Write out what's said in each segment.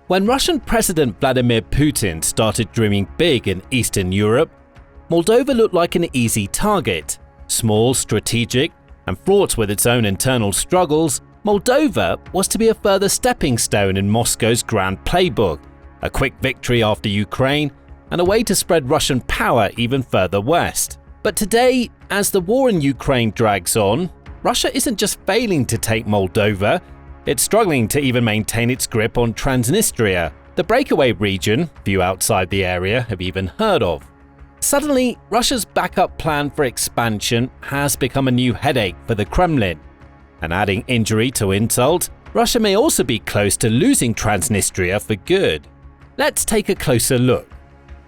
When Russian President Vladimir Putin started dreaming big in Eastern Europe, Moldova looked like an easy target. Small, strategic, and fraught with its own internal struggles, Moldova was to be a further stepping stone in Moscow's grand playbook, a quick victory after Ukraine, and a way to spread Russian power even further west. But today, as the war in Ukraine drags on, Russia isn't just failing to take Moldova, it's struggling to even maintain its grip on Transnistria, the breakaway region few outside the area have even heard of. Suddenly, Russia's backup plan for expansion has become a new headache for the Kremlin. And adding injury to insult, Russia may also be close to losing Transnistria for good. Let's take a closer look.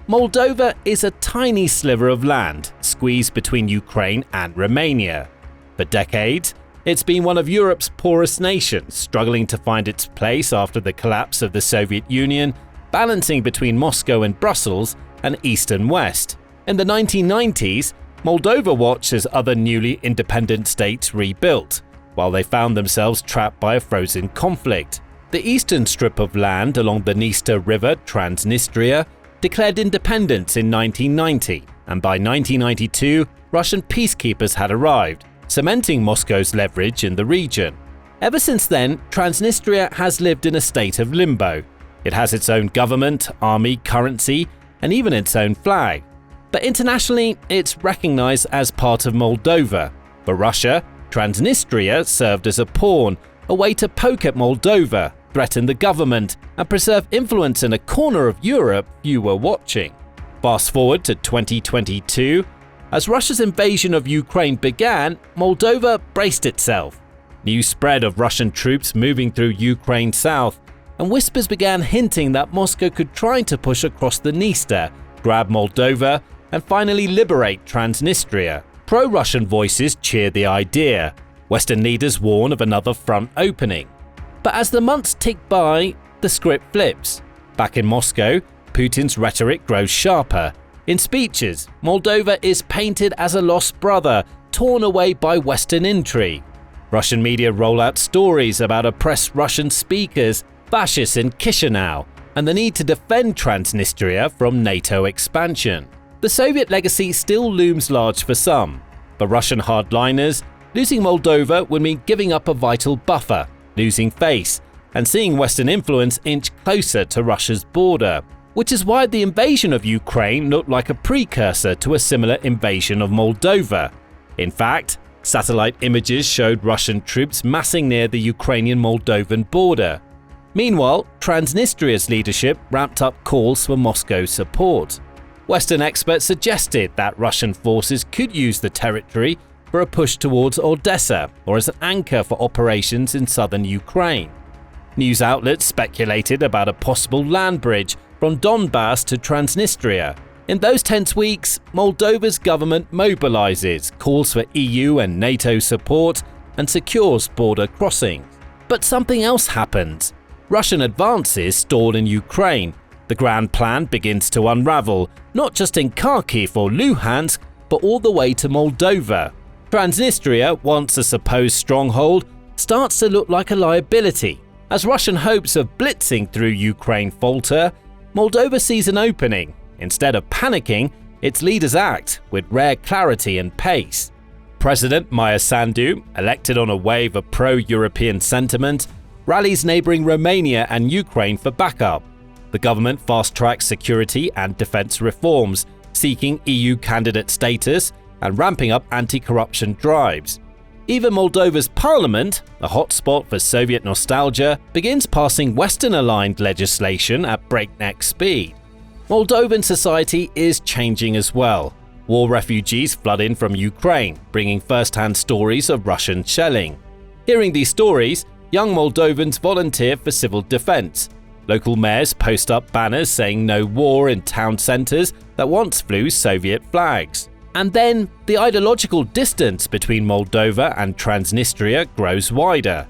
Moldova is a tiny sliver of land squeezed between Ukraine and Romania. For decades, it's been one of Europe's poorest nations, struggling to find its place after the collapse of the Soviet Union, balancing between Moscow and Brussels and East and West. In the 1990s, Moldova watched as other newly independent states rebuilt, while they found themselves trapped by a frozen conflict. The eastern strip of land along the Dniester River, Transnistria, declared independence in 1990, and by 1992, Russian peacekeepers had arrived, cementing Moscow's leverage in the region. Ever since then, Transnistria has lived in a state of limbo. It has its own government, army, currency, and even its own flag. But internationally, it's recognized as part of Moldova. For Russia, Transnistria served as a pawn, a way to poke at Moldova, threaten the government, and preserve influence in a corner of Europe few were watching. Fast forward to 2022, as Russia's invasion of Ukraine began, Moldova braced itself. News spread of Russian troops moving through Ukraine south, and whispers began hinting that Moscow could try to push across the Dniester, grab Moldova, and finally liberate Transnistria. Pro-Russian voices cheered the idea. Western leaders warn of another front opening. But as the months tick by, the script flips. Back in Moscow, Putin's rhetoric grows sharper. In speeches, Moldova is painted as a lost brother, torn away by Western intrigue. Russian media roll out stories about oppressed Russian speakers, fascists in Chișinău, and the need to defend Transnistria from NATO expansion. The Soviet legacy still looms large for some. For Russian hardliners, losing Moldova would mean giving up a vital buffer, losing face, and seeing Western influence inch closer to Russia's border. Which is why the invasion of Ukraine looked like a precursor to a similar invasion of Moldova. In fact, satellite images showed Russian troops massing near the Ukrainian-Moldovan border. Meanwhile, Transnistria's leadership ramped up calls for Moscow's support. Western experts suggested that Russian forces could use the territory for a push towards Odessa or as an anchor for operations in southern Ukraine. News outlets speculated about a possible land bridge from Donbass to Transnistria. In those tense weeks, Moldova's government mobilizes, calls for EU and NATO support, and secures border crossings. But something else happens. Russian advances stall in Ukraine. The grand plan begins to unravel, not just in Kharkiv or Luhansk, but all the way to Moldova. Transnistria, once a supposed stronghold, starts to look like a liability. As Russian hopes of blitzing through Ukraine falter, Moldova sees an opening. Instead of panicking, its leaders act with rare clarity and pace. President Maia Sandu, elected on a wave of pro-European sentiment, rallies neighboring Romania and Ukraine for backup. The government fast-tracks security and defense reforms, seeking EU candidate status and ramping up anti-corruption drives. Even Moldova's parliament, a hotspot for Soviet nostalgia, begins passing Western-aligned legislation at breakneck speed. Moldovan society is changing as well. War refugees flood in from Ukraine, bringing first-hand stories of Russian shelling. Hearing these stories, young Moldovans volunteer for civil defense. Local mayors post up banners saying no war in town centers that once flew Soviet flags. And then, the ideological distance between Moldova and Transnistria grows wider.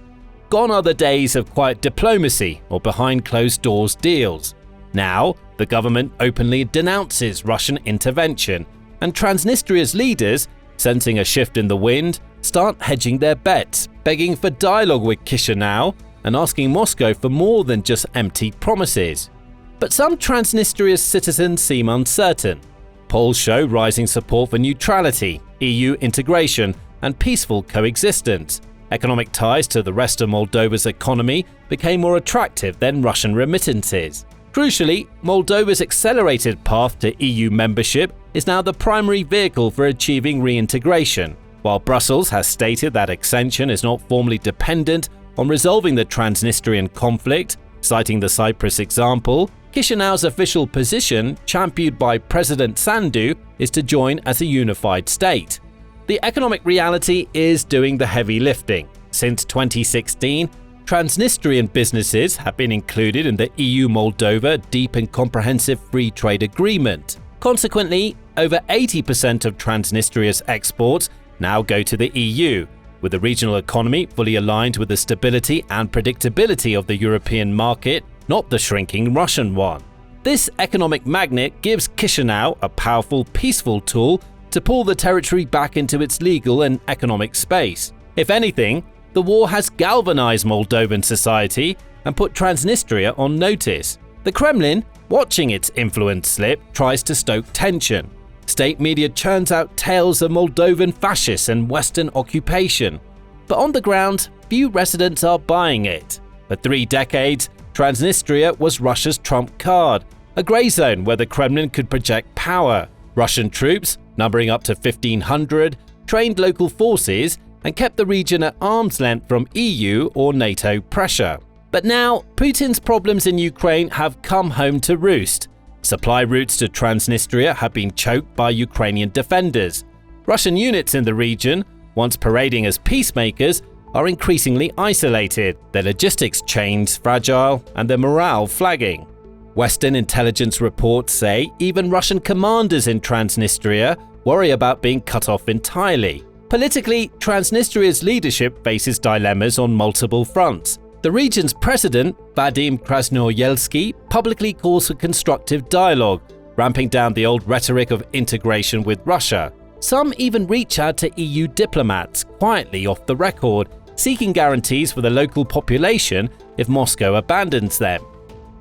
Gone are the days of quiet diplomacy or behind closed doors deals. Now, the government openly denounces Russian intervention, and Transnistria's leaders, sensing a shift in the wind, start hedging their bets, begging for dialogue with Chișinău, and asking Moscow for more than just empty promises. But some Transnistria's citizens seem uncertain. Polls show rising support for neutrality, EU integration, and peaceful coexistence. Economic ties to the rest of Moldova's economy became more attractive than Russian remittances. Crucially, Moldova's accelerated path to EU membership is now the primary vehicle for achieving reintegration. While Brussels has stated that accession is not formally dependent on resolving the Transnistrian conflict, citing the Cyprus example, Chișinău's official position, championed by President Sandu, is to join as a unified state. The economic reality is doing the heavy lifting. Since 2016, Transnistrian businesses have been included in the EU-Moldova Deep and Comprehensive Free Trade Agreement. Consequently, over 80% of Transnistria's exports now go to the EU, with the regional economy fully aligned with the stability and predictability of the European market, not the shrinking Russian one. This economic magnet gives Chișinău a powerful, peaceful tool to pull the territory back into its legal and economic space. If anything, the war has galvanized Moldovan society and put Transnistria on notice. The Kremlin, watching its influence slip, tries to stoke tension. State media churns out tales of Moldovan fascists and Western occupation. But on the ground, few residents are buying it. For 3 decades, Transnistria was Russia's trump card, a grey zone where the Kremlin could project power. Russian troops, numbering up to 1,500, trained local forces and kept the region at arm's length from EU or NATO pressure. But now, Putin's problems in Ukraine have come home to roost. Supply routes to Transnistria have been choked by Ukrainian defenders. Russian units in the region, once parading as peacemakers, are increasingly isolated, their logistics chains fragile, and their morale flagging. Western intelligence reports say even Russian commanders in Transnistria worry about being cut off entirely. Politically, Transnistria's leadership faces dilemmas on multiple fronts. The region's president, Vadim Krasnoyelsky, publicly calls for constructive dialogue, ramping down the old rhetoric of integration with Russia. Some even reach out to EU diplomats, quietly off the record, seeking guarantees for the local population if Moscow abandons them.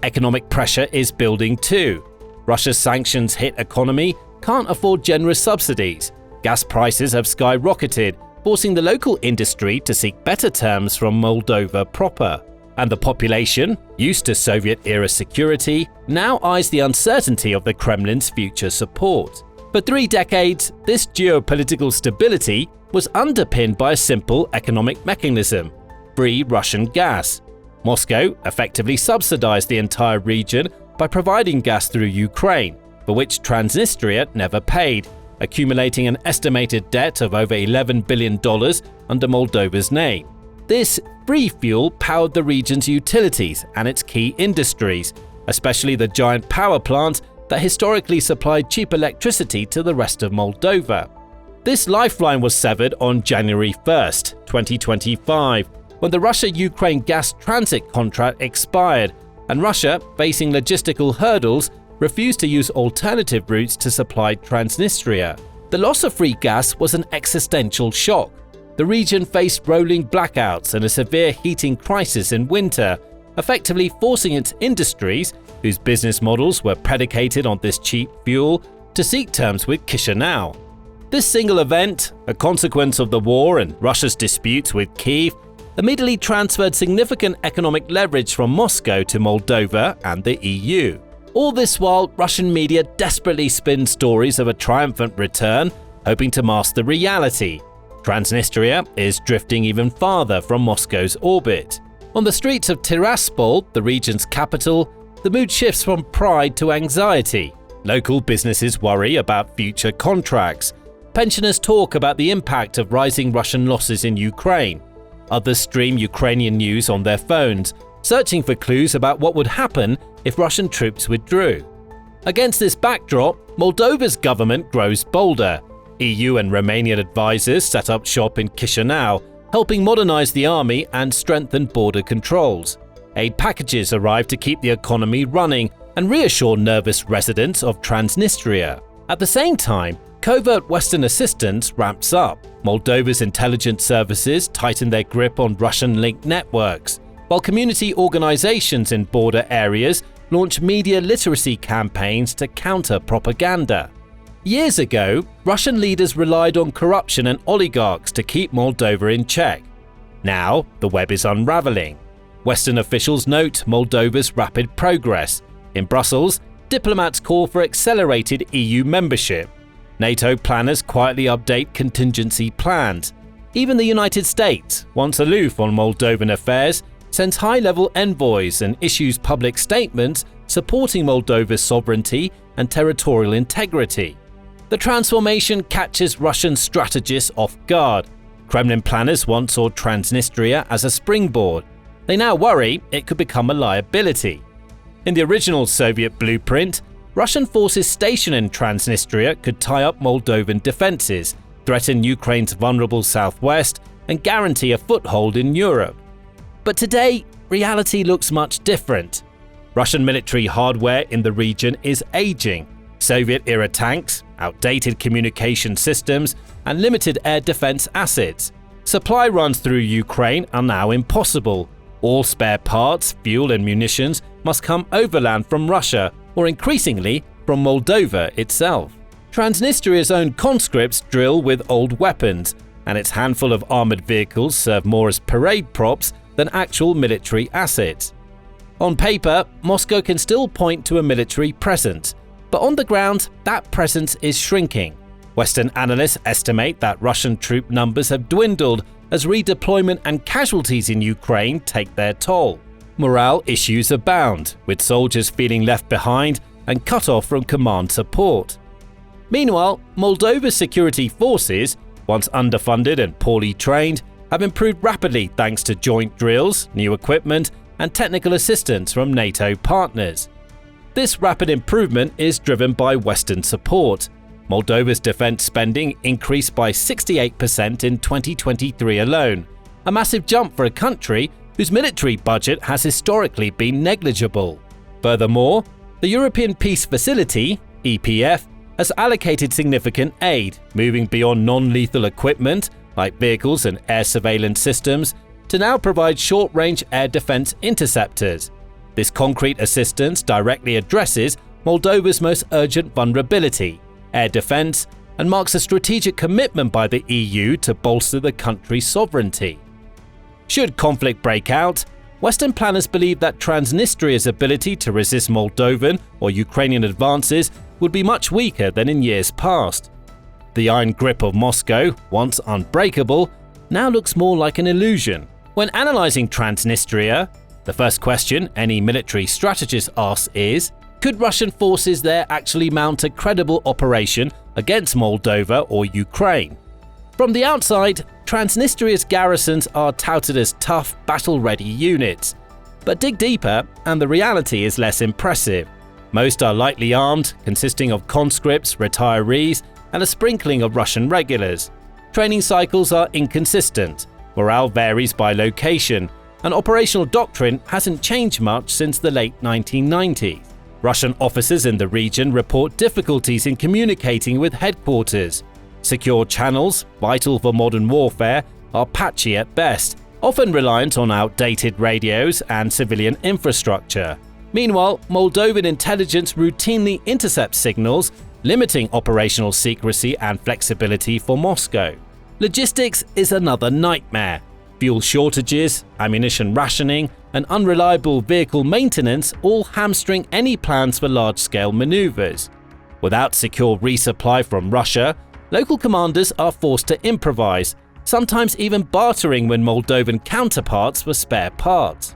Economic pressure is building too. Russia's sanctions-hit economy can't afford generous subsidies. Gas prices have skyrocketed, forcing the local industry to seek better terms from Moldova proper. And the population, used to Soviet-era security, now eyes the uncertainty of the Kremlin's future support. For 3 decades, this geopolitical stability was underpinned by a simple economic mechanism: free Russian gas. Moscow effectively subsidized the entire region by providing gas through Ukraine, for which Transnistria never paid, accumulating an estimated debt of over $11 billion under Moldova's name. This free fuel powered the region's utilities and its key industries, especially the giant power plants that historically supplied cheap electricity to the rest of Moldova. This lifeline was severed on January 1st, 2025, when the Russia-Ukraine gas transit contract expired, and Russia, facing logistical hurdles, refused to use alternative routes to supply Transnistria. The loss of free gas was an existential shock. The region faced rolling blackouts and a severe heating crisis in winter, effectively forcing its industries, whose business models were predicated on this cheap fuel, to seek terms with Chișinău. This single event, a consequence of the war and Russia's disputes with Kyiv, immediately transferred significant economic leverage from Moscow to Moldova and the EU. All this while, Russian media desperately spin stories of a triumphant return, hoping to mask the reality. Transnistria is drifting even farther from Moscow's orbit. On the streets of Tiraspol, the region's capital, the mood shifts from pride to anxiety. Local businesses worry about future contracts. Pensioners talk about the impact of rising Russian losses in Ukraine. Others stream Ukrainian news on their phones, searching for clues about what would happen if Russian troops withdrew. Against this backdrop, Moldova's government grows bolder. EU and Romanian advisors set up shop in Chișinău, helping modernize the army and strengthen border controls. Aid packages arrive to keep the economy running and reassure nervous residents of Transnistria. At the same time, covert Western assistance ramps up. Moldova's intelligence services tighten their grip on Russian-linked networks. while community organizations in border areas launch media literacy campaigns to counter propaganda. Years ago, Russian leaders relied on corruption and oligarchs to keep Moldova in check. Now, the web is unraveling. Western officials note Moldova's rapid progress. In Brussels, diplomats call for accelerated EU membership. NATO planners quietly update contingency plans. Even the United States, once aloof on Moldovan affairs, sends high-level envoys and issues public statements supporting Moldova's sovereignty and territorial integrity. The transformation catches Russian strategists off guard. Kremlin planners once saw Transnistria as a springboard. They now worry it could become a liability. In the original Soviet blueprint, Russian forces stationed in Transnistria could tie up Moldovan defenses, threaten Ukraine's vulnerable southwest, and guarantee a foothold in Europe. But today, reality looks much different. Russian military hardware in the region is aging. Soviet-era tanks, outdated communication systems, and limited air defense assets. Supply runs through Ukraine are now impossible. All spare parts, fuel and munitions must come overland from Russia, or increasingly from Moldova itself. Transnistria's own conscripts drill with old weapons, and its handful of armored vehicles serve more as parade props than actual military assets. On paper, Moscow can still point to a military presence, but on the ground, that presence is shrinking. Western analysts estimate that Russian troop numbers have dwindled as redeployment and casualties in Ukraine take their toll. Morale issues abound, with soldiers feeling left behind and cut off from command support. Meanwhile, Moldova's security forces, once underfunded and poorly trained, have improved rapidly thanks to joint drills, new equipment, and technical assistance from NATO partners. This rapid improvement is driven by Western support. Moldova's defense spending increased by 68% in 2023 alone, a massive jump for a country whose military budget has historically been negligible. Furthermore, the European Peace Facility, EPF, has allocated significant aid, moving beyond non-lethal equipment like vehicles and air surveillance systems to now provide short-range air defense interceptors. This concrete assistance directly addresses Moldova's most urgent vulnerability, air defense, and marks a strategic commitment by the EU to bolster the country's sovereignty. Should conflict break out, Western planners believe that Transnistria's ability to resist Moldovan or Ukrainian advances would be much weaker than in years past. The iron grip of Moscow, once unbreakable, now looks more like an illusion. When analyzing Transnistria, the first question any military strategist asks is, could Russian forces there actually mount a credible operation against Moldova or Ukraine? From the outside, Transnistria's garrisons are touted as tough, battle-ready units. But dig deeper, and the reality is less impressive. Most are lightly armed, consisting of conscripts, retirees, and a sprinkling of Russian regulars. Training cycles are inconsistent, morale varies by location, and operational doctrine hasn't changed much since the late 1990s. Russian officers in the region report difficulties in communicating with headquarters. Secure channels, vital for modern warfare, are patchy at best, often reliant on outdated radios and civilian infrastructure. Meanwhile, Moldovan intelligence routinely intercepts signals, limiting operational secrecy and flexibility for Moscow. Logistics is another nightmare. Fuel shortages, ammunition rationing, and unreliable vehicle maintenance all hamstring any plans for large-scale maneuvers. Without secure resupply from Russia, local commanders are forced to improvise, sometimes even bartering with Moldovan counterparts for spare parts.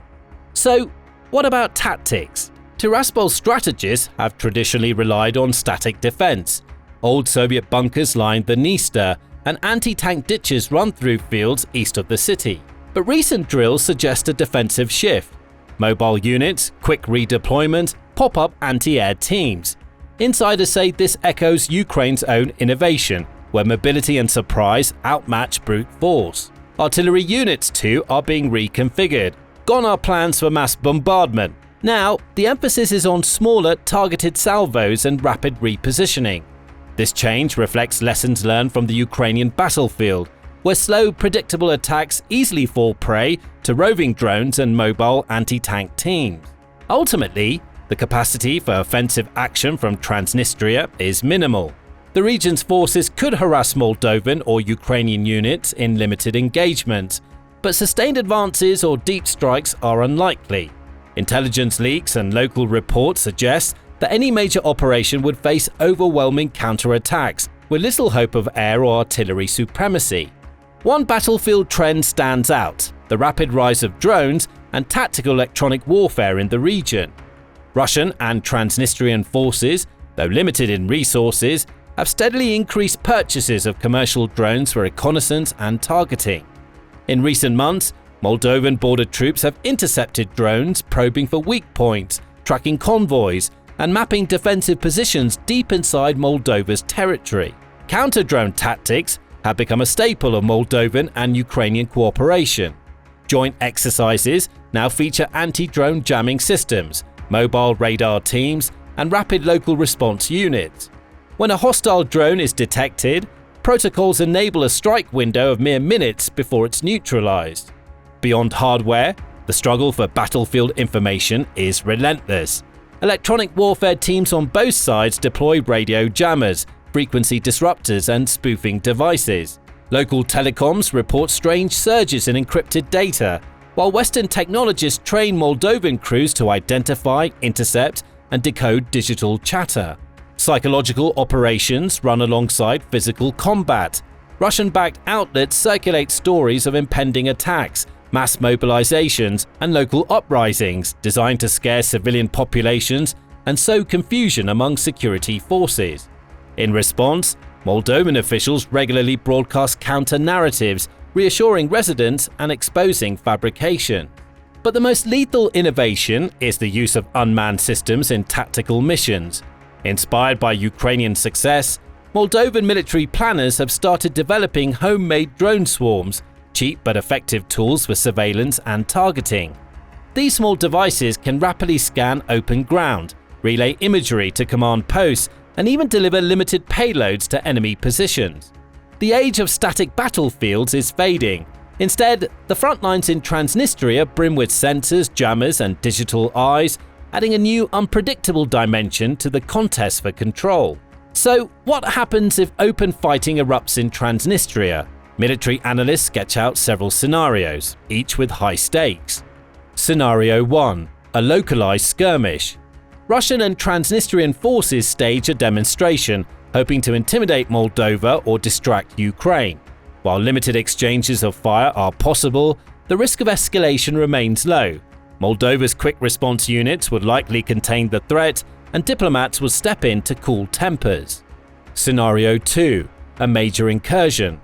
So, what about tactics? Tiraspol's strategists have traditionally relied on static defense. Old Soviet bunkers line the Dniester, and anti-tank ditches run through fields east of the city. But recent drills suggest a defensive shift. Mobile units, quick redeployment, pop-up anti-air teams. Insiders say this echoes Ukraine's own innovation, where mobility and surprise outmatch brute force. Artillery units, too, are being reconfigured. Gone are plans for mass bombardment. Now, the emphasis is on smaller, targeted salvos and rapid repositioning. This change reflects lessons learned from the Ukrainian battlefield, where slow, predictable attacks easily fall prey to roving drones and mobile anti-tank teams. Ultimately, the capacity for offensive action from Transnistria is minimal. The region's forces could harass Moldovan or Ukrainian units in limited engagement, but sustained advances or deep strikes are unlikely. Intelligence leaks and local reports suggest that any major operation would face overwhelming counterattacks, with little hope of air or artillery supremacy. One battlefield trend stands out: the rapid rise of drones and tactical electronic warfare in the region. Russian and Transnistrian forces, though limited in resources, have steadily increased purchases of commercial drones for reconnaissance and targeting. In recent months, Moldovan border troops have intercepted drones probing for weak points, tracking convoys, and mapping defensive positions deep inside Moldova's territory. Counter-drone tactics have become a staple of Moldovan and Ukrainian cooperation. Joint exercises now feature anti-drone jamming systems, mobile radar teams, and rapid local response units. When a hostile drone is detected, protocols enable a strike window of mere minutes before it's neutralized. Beyond hardware, the struggle for battlefield information is relentless. Electronic warfare teams on both sides deploy radio jammers, frequency disruptors, and spoofing devices. Local telecoms report strange surges in encrypted data, while Western technologists train Moldovan crews to identify, intercept, and decode digital chatter. Psychological operations run alongside physical combat. Russian-backed outlets circulate stories of impending attacks, mass mobilizations, and local uprisings designed to scare civilian populations and sow confusion among security forces. In response, Moldovan officials regularly broadcast counter-narratives, reassuring residents and exposing fabrication. But the most lethal innovation is the use of unmanned systems in tactical missions. Inspired by Ukrainian success, Moldovan military planners have started developing homemade drone swarms, cheap but effective tools for surveillance and targeting. These small devices can rapidly scan open ground, relay imagery to command posts, and even deliver limited payloads to enemy positions. The age of static battlefields is fading. Instead, the front lines in Transnistria brim with sensors, jammers, and digital eyes, adding a new unpredictable dimension to the contest for control. So, what happens if open fighting erupts in Transnistria? Military analysts sketch out several scenarios, each with high stakes. Scenario 1: a localized skirmish. Russian and Transnistrian forces stage a demonstration, hoping to intimidate Moldova or distract Ukraine. While limited exchanges of fire are possible, the risk of escalation remains low. Moldova's quick response units would likely contain the threat, and diplomats would step in to cool tempers. Scenario 2: a major incursion.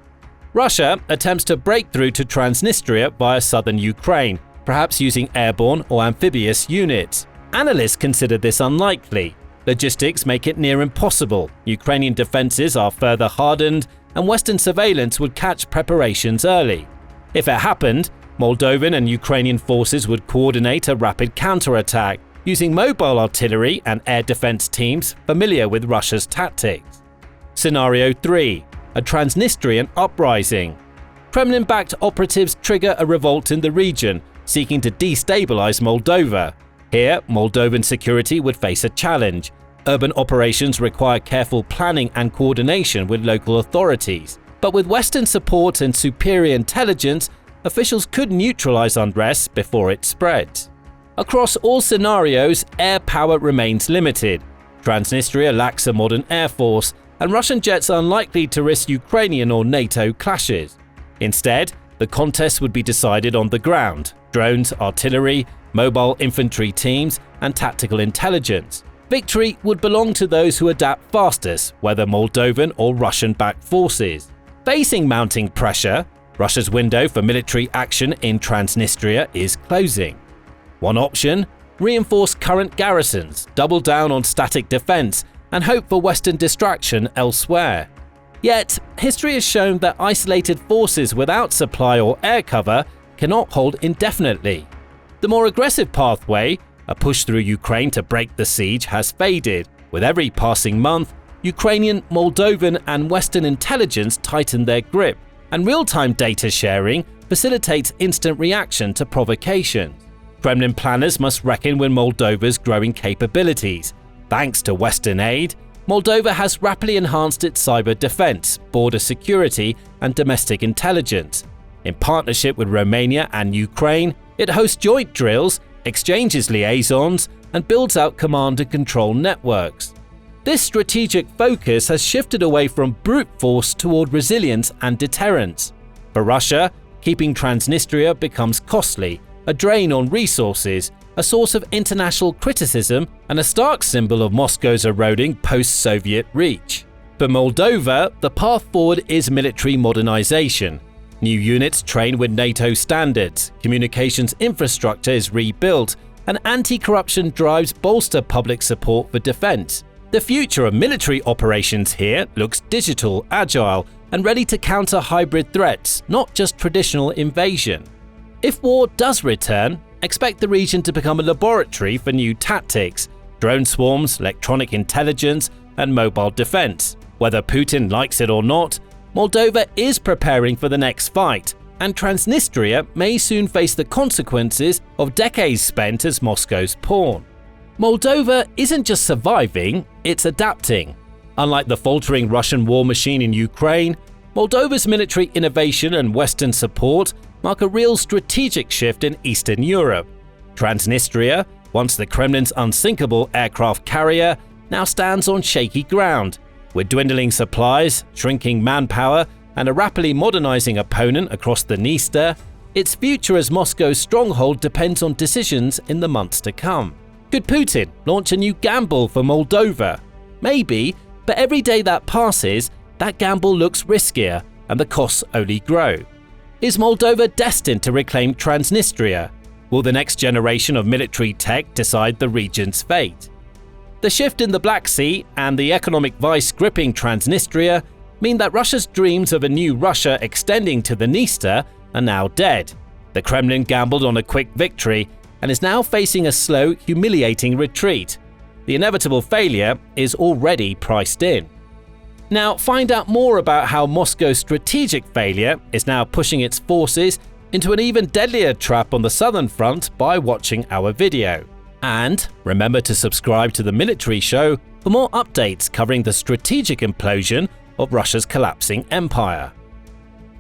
Russia attempts to break through to Transnistria via southern Ukraine, perhaps using airborne or amphibious units. Analysts consider this unlikely. Logistics make it near impossible. Ukrainian defenses are further hardened, and Western surveillance would catch preparations early. If it happened, Moldovan and Ukrainian forces would coordinate a rapid counterattack, using mobile artillery and air defense teams familiar with Russia's tactics. Scenario 3: a Transnistrian uprising. Kremlin-backed operatives trigger a revolt in the region, seeking to destabilize Moldova. Here, Moldovan security would face a challenge. Urban operations require careful planning and coordination with local authorities. But with Western support and superior intelligence, officials could neutralize unrest before it spreads. Across all scenarios, air power remains limited. Transnistria lacks a modern air force, and Russian jets are unlikely to risk Ukrainian or NATO clashes. Instead, the contest would be decided on the ground: drones, artillery, mobile infantry teams, and tactical intelligence. Victory would belong to those who adapt fastest, whether Moldovan or Russian-backed forces. Facing mounting pressure, Russia's window for military action in Transnistria is closing. One option: reinforce current garrisons, double down on static defense, and hope for Western distraction elsewhere. Yet, history has shown that isolated forces without supply or air cover cannot hold indefinitely. The more aggressive pathway, a push through Ukraine to break the siege, has faded. With every passing month, Ukrainian, Moldovan, and Western intelligence tighten their grip, and real-time data sharing facilitates instant reaction to provocations. Kremlin planners must reckon with Moldova's growing capabilities. Thanks to Western aid, Moldova has rapidly enhanced its cyber defense, border security, and domestic intelligence. In partnership with Romania and Ukraine, it hosts joint drills, exchanges liaisons, and builds out command and control networks. This strategic focus has shifted away from brute force toward resilience and deterrence. For Russia, keeping Transnistria becomes costly, a drain on resources, a source of international criticism, and a stark symbol of Moscow's eroding post-Soviet reach. For Moldova, the path forward is military modernization. New units train with NATO standards, communications infrastructure is rebuilt, and anti-corruption drives bolster public support for defense. The future of military operations here looks digital, agile, and ready to counter hybrid threats, not just traditional invasion. If war does return, expect the region to become a laboratory for new tactics, drone swarms, electronic intelligence, and mobile defense. Whether Putin likes it or not, Moldova is preparing for the next fight, and Transnistria may soon face the consequences of decades spent as Moscow's pawn. Moldova isn't just surviving, it's adapting. Unlike the faltering Russian war machine in Ukraine, Moldova's military innovation and Western support mark a real strategic shift in Eastern Europe. Transnistria, once the Kremlin's unsinkable aircraft carrier, now stands on shaky ground. With dwindling supplies, shrinking manpower, and a rapidly modernizing opponent across the Dniester, its future as Moscow's stronghold depends on decisions in the months to come. Could Putin launch a new gamble for Moldova? Maybe, but every day that passes, that gamble looks riskier and the costs only grow. Is Moldova destined to reclaim Transnistria? Will the next generation of military tech decide the region's fate? The shift in the Black Sea and the economic vice gripping Transnistria mean that Russia's dreams of a new Russia extending to the Dniester are now dead. The Kremlin gambled on a quick victory and is now facing a slow, humiliating retreat. The inevitable failure is already priced in. Now, find out more about how Moscow's strategic failure is now pushing its forces into an even deadlier trap on the southern front by watching our video. And remember to subscribe to the Military Show for more updates covering the strategic implosion of Russia's collapsing empire.